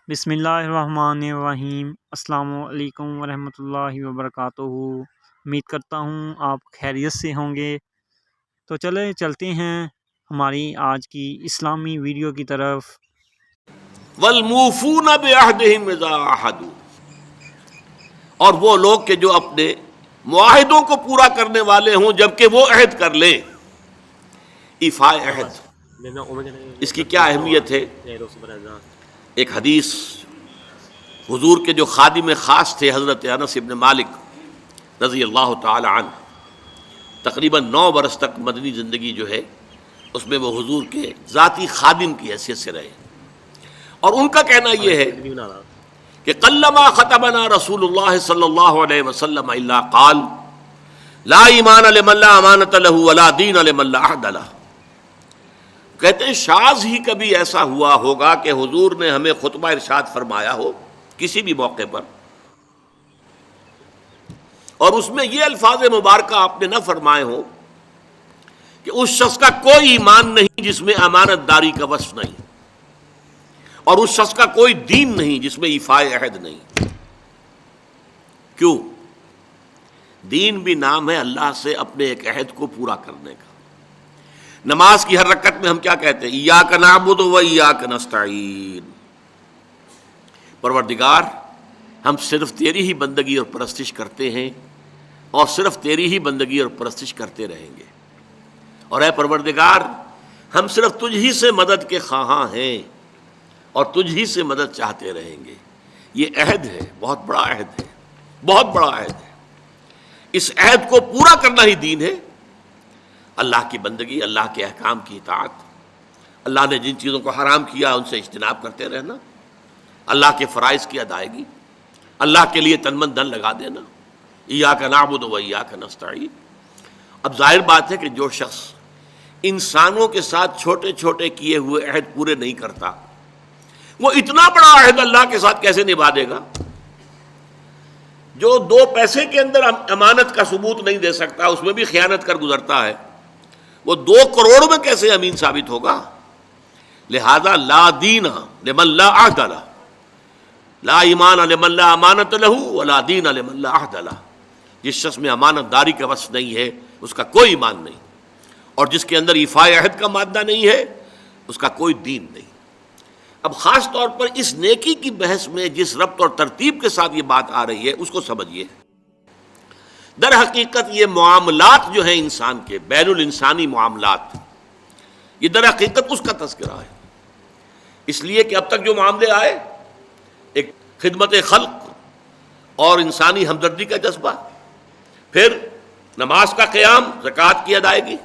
بسم اللہ الرحمن الرحیم۔ السلام علیکم ورحمۃ اللہ وبرکاتہ۔ امید کرتا ہوں آپ خیریت سے ہوں گے۔ تو چلتے ہیں ہماری آج کی اسلامی ویڈیو کی طرف۔ والموفون بعہدہم اذا عاہدوا، اور وہ لوگ کہ جو اپنے معاہدوں کو پورا کرنے والے ہوں جبکہ وہ عہد کر لیں۔ ایفاء عہد، اس کی کیا اہمیت ہے؟ ایک حدیث، حضور کے جو خادم خاص تھے حضرت انس بن مالک رضی اللہ تعالی عنہ، تقریباً 9 برس تک مدنی زندگی جو ہے اس میں وہ حضور کے ذاتی خادم کی حیثیت سے رہے، اور ان کا کہنا یہ ہے کہ قلما خطبنا رسول اللہ صلی اللہ علیہ وسلم الا قال لا ایمان لمن لا امانۃ له ولا دین لمن لا عہد له۔ کہتے ہیں شاذ ہی کبھی ایسا ہوا ہوگا کہ حضور نے ہمیں خطبہ ارشاد فرمایا ہو کسی بھی موقع پر، اور اس میں یہ الفاظ مبارکہ آپ نے نہ فرمائے ہو کہ اس شخص کا کوئی ایمان نہیں جس میں امانت داری کا وصف نہیں، اور اس شخص کا کوئی دین نہیں جس میں ایفاء عہد نہیں۔ کیوں؟ دین بھی نام ہے اللہ سے اپنے ایک عہد کو پورا کرنے کا۔ نماز کی ہر رکعت میں ہم کیا کہتے ہیں؟ ایاک نعبد و ایاک نستعین، پروردگار ہم صرف تیری ہی بندگی اور پرستش کرتے ہیں، اور صرف تیری ہی بندگی اور پرستش کرتے رہیں گے، اور اے پروردگار ہم صرف تجھ ہی سے مدد کے خواہاں ہیں اور تجھ ہی سے مدد چاہتے رہیں گے۔ یہ عہد ہے، بہت بڑا عہد ہے، بہت بڑا عہد ہے۔ اس عہد کو پورا کرنا ہی دین ہے۔ اللہ کی بندگی، اللہ کے احکام کی اطاعت، اللہ نے جن چیزوں کو حرام کیا ان سے اجتناب کرتے رہنا، اللہ کے فرائض کی ادائیگی، اللہ کے لیے تن من دھن لگا دینا، ایاک نعبد و ایاک نستعین۔ اب ظاہر بات ہے کہ جو شخص انسانوں کے ساتھ چھوٹے چھوٹے کیے ہوئے عہد پورے نہیں کرتا، وہ اتنا بڑا عہد اللہ کے ساتھ کیسے نبھا دے گا؟ جو 2 پیسے کے اندر امانت کا ثبوت نہیں دے سکتا، اس میں بھی خیانت کر گزرتا ہے، وہ 2 کروڑ میں کیسے امین ثابت ہوگا؟ لہذا لا دین لمن لا عہد لہ، لا ایمان لمن لا امانۃ لہ ولا دین لمن لا عہد لہ۔ جس شخص میں امانت داری کا وصف نہیں ہے اس کا کوئی ایمان نہیں، اور جس کے اندر ایفاء عہد کا مادہ نہیں ہے اس کا کوئی دین نہیں۔ اب خاص طور پر اس نیکی کی بحث میں جس ربط اور ترتیب کے ساتھ یہ بات آ رہی ہے اس کو سمجھیے۔ در حقیقت یہ معاملات جو ہیں انسان کے، بین الانسانی معاملات، یہ در حقیقت اس کا تذکرہ ہے، اس لیے کہ اب تک جو معاملے آئے، ایک خدمت خلق اور انسانی ہمدردی کا جذبہ، پھر نماز کا قیام، زکوٰۃ کی ادائیگی۔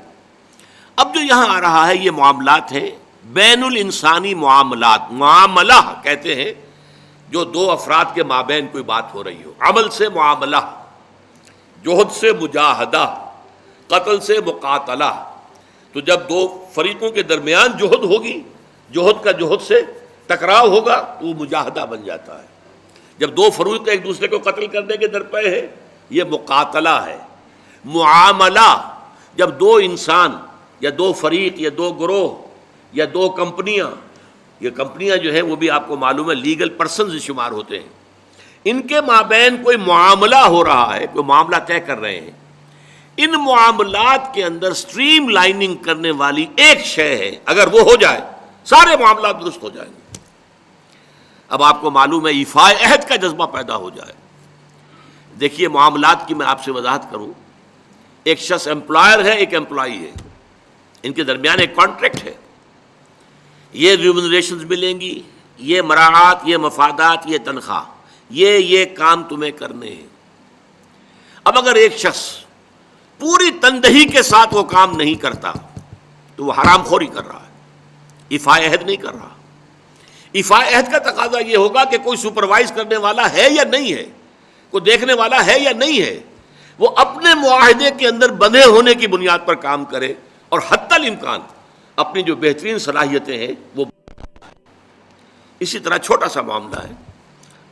اب جو یہاں آ رہا ہے یہ معاملات ہیں بین الانسانی معاملات۔ معاملہ کہتے ہیں جو 2 افراد کے مابین کوئی بات ہو رہی ہو، عمل سے معاملہ، جوہد سے مجاہدہ، قتل سے مقاتلہ۔ تو جب 2 فریقوں کے درمیان جوہد ہوگی، جوہد کا جوہد سے ٹکراؤ ہوگا تو وہ مجاہدہ بن جاتا ہے۔ جب 2 فریق ایک دوسرے کو قتل کرنے کے درپے ہیں، یہ مقاتلہ ہے۔ معاملہ جب 2 انسان یا 2 فریق یا 2 گروہ یا 2 کمپنیاں، یہ کمپنیاں جو ہیں وہ بھی آپ کو معلوم ہے لیگل پرسنز شمار ہوتے ہیں، ان کے مابین کوئی معاملہ ہو رہا ہے، کوئی معاملہ طے کر رہے ہیں، ان معاملات کے اندر سٹریم لائننگ کرنے والی ایک شے ہے، اگر وہ ہو جائے سارے معاملات درست ہو جائیں گے۔ اب آپ کو معلوم ہے ایفاء عہد کا جذبہ پیدا ہو جائے۔ دیکھیے معاملات کی میں آپ سے وضاحت کروں، ایک شخص امپلائر ہے، ایک امپلائی ہے، ان کے درمیان ایک کانٹریکٹ ہے، یہ ریمونریشنز ملیں گی، یہ مراعات، یہ مفادات، یہ تنخواہ، یہ کام تمہیں کرنے ہیں۔ اب اگر ایک شخص پوری تندہی کے ساتھ وہ کام نہیں کرتا تو وہ حرام خوری کر رہا ہے، ایفاء عہد نہیں کر رہا۔ ایفاء عہد کا تقاضا یہ ہوگا کہ کوئی سپروائز کرنے والا ہے یا نہیں ہے، کوئی دیکھنے والا ہے یا نہیں ہے، وہ اپنے معاہدے کے اندر بندھے ہونے کی بنیاد پر کام کرے، اور حتی الامکان اپنی جو بہترین صلاحیتیں ہیں وہ۔ اسی طرح چھوٹا سا معاملہ ہے،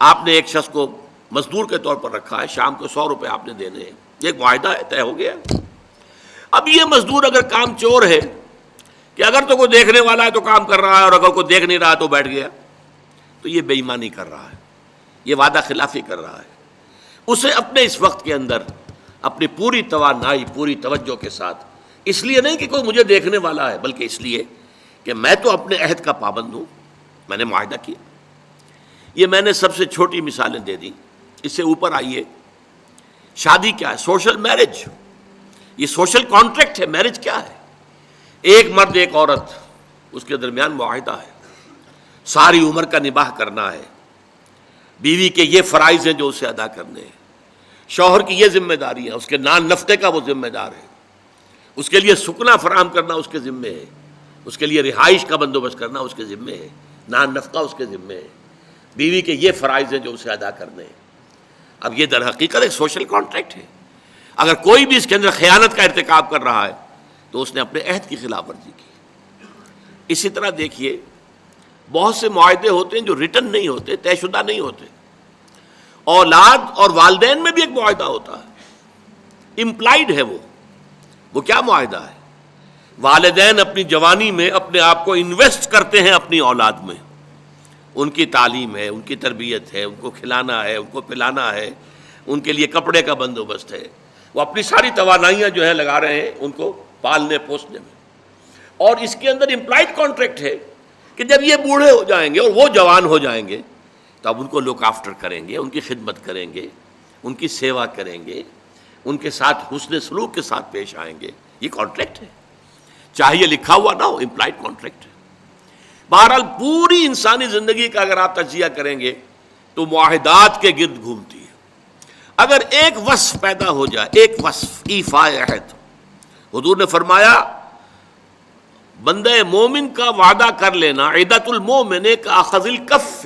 آپ نے ایک شخص کو مزدور کے طور پر رکھا ہے، شام کو 100 روپے آپ نے دینے ہیں، یہ ایک معاہدہ ہے، طے ہو گیا۔ اب یہ مزدور اگر کام چور ہے کہ اگر تو کوئی دیکھنے والا ہے تو کام کر رہا ہے، اور اگر کوئی دیکھ نہیں رہا تو بیٹھ گیا، تو یہ بے ایمانی کر رہا ہے، یہ وعدہ خلافی کر رہا ہے۔ اسے اپنے اس وقت کے اندر اپنی پوری توانائی، پوری توجہ کے ساتھ، اس لیے نہیں کہ کوئی مجھے دیکھنے والا ہے، بلکہ اس لیے کہ میں تو اپنے عہد کا پابند ہوں، میں نے معاہدہ کیا۔ یہ میں نے سب سے چھوٹی مثالیں دے دیں، اس سے اوپر آئیے۔ شادی کیا ہے؟ سوشل میرج، یہ سوشل کانٹریکٹ ہے۔ میرج کیا ہے؟ ایک مرد ایک عورت، اس کے درمیان معاہدہ ہے، ساری عمر کا نباہ کرنا ہے، بیوی کے یہ فرائض ہیں جو اسے ادا کرنے ہیں، شوہر کی یہ ذمہ داری ہے، اس کے نان نفقے کا وہ ذمہ دار ہے، اس کے لیے سکنا فراہم کرنا اس کے ذمے ہے، اس کے لیے رہائش کا بندوبست کرنا اس کے ذمے ہے، نان نفقہ اس کے ذمے ہے، بیوی کے یہ فرائض ہیں جو اسے ادا کرنے ہیں۔ اب یہ در حقیقت ایک سوشل کانٹریکٹ ہے۔ اگر کوئی بھی اس کے اندر خیانت کا ارتکاب کر رہا ہے تو اس نے اپنے عہد کی خلاف ورزی کی۔ اسی طرح دیکھیے، بہت سے معاہدے ہوتے ہیں جو ریٹن نہیں ہوتے، طے شدہ نہیں ہوتے۔ اولاد اور والدین میں بھی ایک معاہدہ ہوتا ہے، امپلائڈ ہے وہ کیا معاہدہ ہے؟ والدین اپنی جوانی میں اپنے آپ کو انویسٹ کرتے ہیں اپنی اولاد میں، ان کی تعلیم ہے، ان کی تربیت ہے، ان کو کھلانا ہے، ان کو پلانا ہے، ان کے لیے کپڑے کا بندوبست ہے، وہ اپنی ساری توانائیاں جو ہے لگا رہے ہیں ان کو پالنے پوسنے میں۔ اور اس کے اندر امپلائڈ کانٹریکٹ ہے کہ جب یہ بوڑھے ہو جائیں گے اور وہ جوان ہو جائیں گے تو اب ان کو لک آفٹر کریں گے، ان کی خدمت کریں گے، ان کی سیوا کریں گے، ان کے ساتھ حسن سلوک کے ساتھ پیش آئیں گے۔ یہ کانٹریکٹ ہے، چاہے یہ لکھا ہوا نہ ہو، امپلائڈ کانٹریکٹ ہے۔ بہرحال پوری انسانی زندگی کا اگر آپ تجزیہ کریں گے تو معاہدات کے گرد گھومتی ہے۔ اگر ایک وصف پیدا ہو جائے، ایک وصف، ایفاء عہد، حضور نے فرمایا بندہ مومن کا وعدہ کر لینا عدت المومن کا اخذ الکف،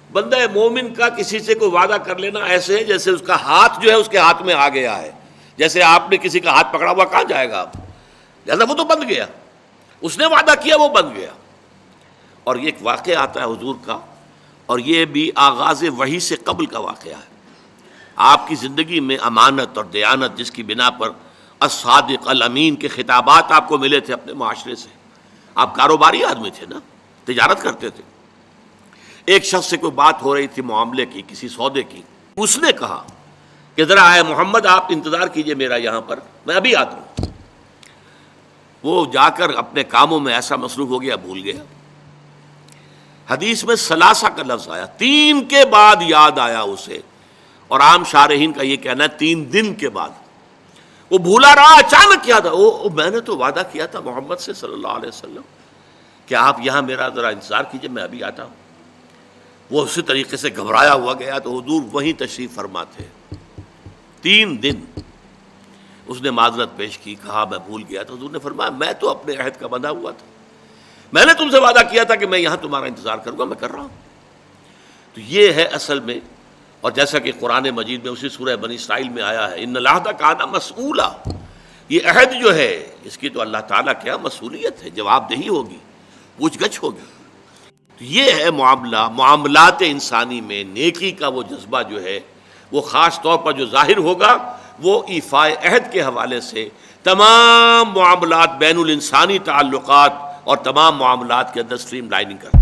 بندہ مومن کا کسی سے کوئی وعدہ کر لینا ایسے ہے جیسے اس کا ہاتھ جو ہے اس کے ہاتھ میں آ گیا ہے۔ جیسے آپ نے کسی کا ہاتھ پکڑا ہوا، کہاں جائے گا آپ؟ لہذا وہ تو بند گیا، اس نے وعدہ کیا وہ بند گیا۔ اور یہ ایک واقعہ آتا ہے حضور کا، اور یہ بھی آغاز وحی سے قبل کا واقعہ ہے۔ آپ کی زندگی میں امانت اور دیانت، جس کی بنا پر الصادق الامین کے خطابات آپ کو ملے تھے اپنے معاشرے سے، آپ کاروباری آدمی تھے نا، تجارت کرتے تھے۔ ایک شخص سے کوئی بات ہو رہی تھی معاملے کی، کسی سودے کی، اس نے کہا کہ ذرا آئے محمد آپ انتظار کیجئے میرا یہاں پر، میں ابھی آتا ہوں۔ وہ جا کر اپنے کاموں میں ایسا مصروف ہو گیا، بھول گیا۔ حدیث میں ثلاثہ کا لفظ آیا، 3 کے بعد یاد آیا اسے، اور عام شارحین کا یہ کہنا ہے 3 دن کے بعد۔ وہ بھولا رہا، اچانک کیا تھا، میں نے تو وعدہ کیا تھا محمد سے صلی اللہ علیہ وسلم کہ آپ یہاں میرا ذرا انتظار کیجئے، میں ابھی آتا ہوں۔ وہ اسی طریقے سے گھبرایا ہوا گیا تو حضور وہیں تشریف فرما تھے۔ 3 دن اس نے معذرت پیش کی، کہا میں بھول گیا، تو حضور نے فرمایا میں تو اپنے عہد کا بندھا ہوا تھا، میں نے تم سے وعدہ کیا تھا کہ میں یہاں تمہارا انتظار کروں گا، میں کر رہا ہوں۔ تو یہ ہے اصل میں، اور جیسا کہ قرآن مجید میں اسی سورہ بنی اسرائیل میں آیا ہے، ان العہد کان مسئولا، یہ عہد جو ہے اس کی تو اللہ تعالیٰ کیا مسئولیت ہے، جواب دہی ہوگی، پوچھ گچھ ہوگی۔ تو یہ ہے معاملات انسانی میں نیکی کا وہ جذبہ جو ہے، وہ خاص طور پر جو ظاہر ہوگا وہ ایفاء عہد کے حوالے سے تمام معاملات، بین الانسانی تعلقات اور تمام معاملات کے اندر سٹریم لائننگ کرتا ہے۔